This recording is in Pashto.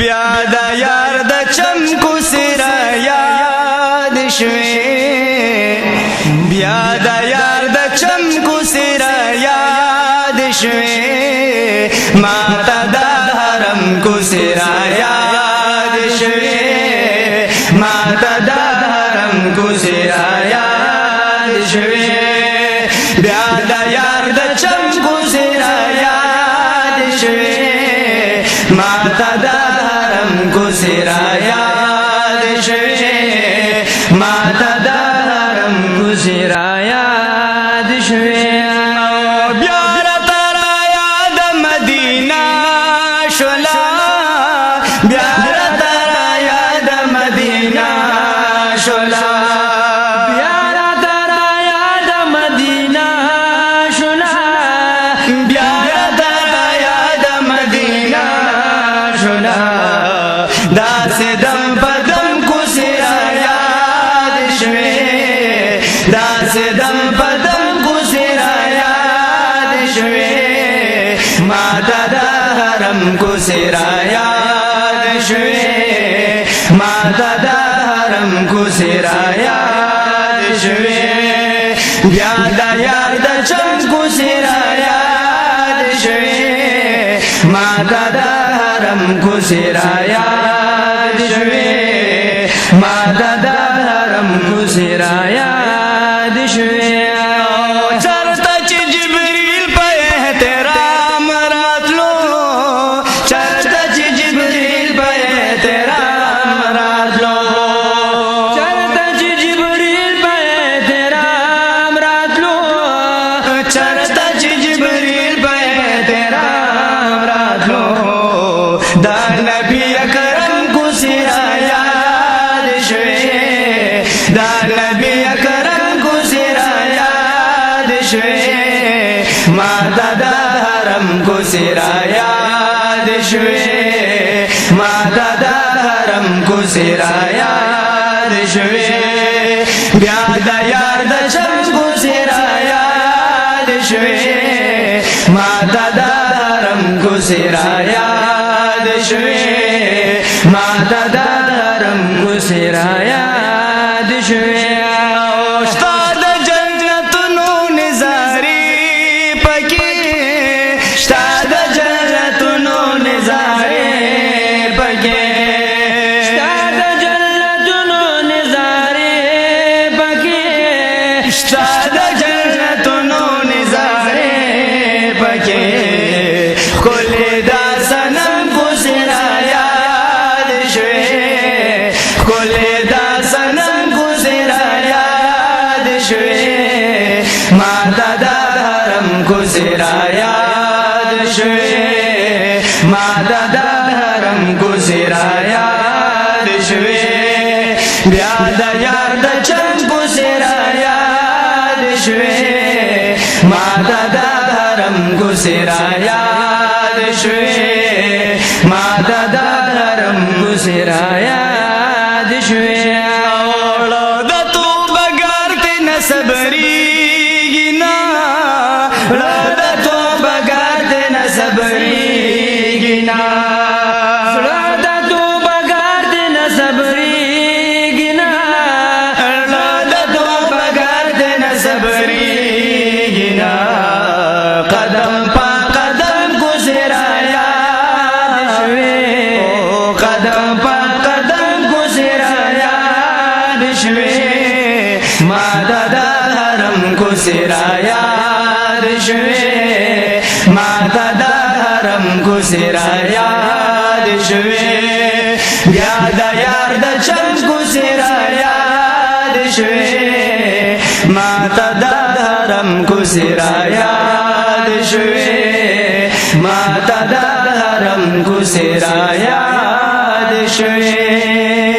بیا د یار د چمکو سره یاد شوې بیا د یار د چمکو سره یاد شوې ما ته د حرم کو سره یاد شوې ما ته د حرم کو سره یاد شوې بیا د یار د چمکو سره یاد شوې ما ته د حرم کو سره یاد شوې ما ته د حرم کو سره یاد شوې بیا راته را یاد مدینه شولا بیا راته را یاد مدینه شولا بیا راته را یاد مدینه شولا بیا راته را یاد مدینه شولا داسې دم په دم کو سره یاد شوې داسې دم په دم کو سره یاد شوې ما ته د حرم کو سره یاد شوې ما ته د حرم کو سره یاد شوې بیا د یار د چمکو سره یاد شوې ما ته د حرم کو سره یاد شوې ما ته د حرم کو سره یاد شوې چرته چې جبرئیل په احترام راتلو چرته چې جبرئیل په احترام راتلو چرته چې جبرئیل په احترام راتلو چرته چې جبرئیل په احترام راتلو دا نبی اکرم کو سره یاد شوې دا نبی اکرم کو سره یاد شوې ما ته د حرم کو سره یاد شوې ما ته د حرم کو سره یاد شوې بیا د یار د چمکو سره یاد شوې ما ته د حرم کو سره یاد شوې ما ته د حرم کو سره یاد شوې ستا د جنتونو نظارې پکې ستا د جنتونو نظارې پکې ستا د جنتونو نظارې پکې ستا د جنتونو نظارې پکې ښکلې دا صنم کو سره یاد شوې ښکلې دا صنم کو سره یاد شوې ما ته د حرم کو سره یاد شوې ما ته د حرم کو سره یاد شوې بیا د یار د چمکو سره یاد شوې ما ته د حرم کو سره یاد شوې ما ته د حرم کو سره یاد شوې اوړه د توبګار ته نصبرېږي نه اوړه د توبګار ته نصبرېږي نه اوړه د توبګار ته نصبرېږي نه اوړه د توبګار ته نصبرېږي نه قدم په قدم کو سره یاد شوې قدم په قدم کو سره یاد شوې ما ته د حرم کو سره یاد شوې ما ته د حرم کو سره یاد شوې بیا د یار د چمکو سره یاد شوې ما ته د حرم کو سره یاد شوې ما ته د حرم کو سره یاد شوې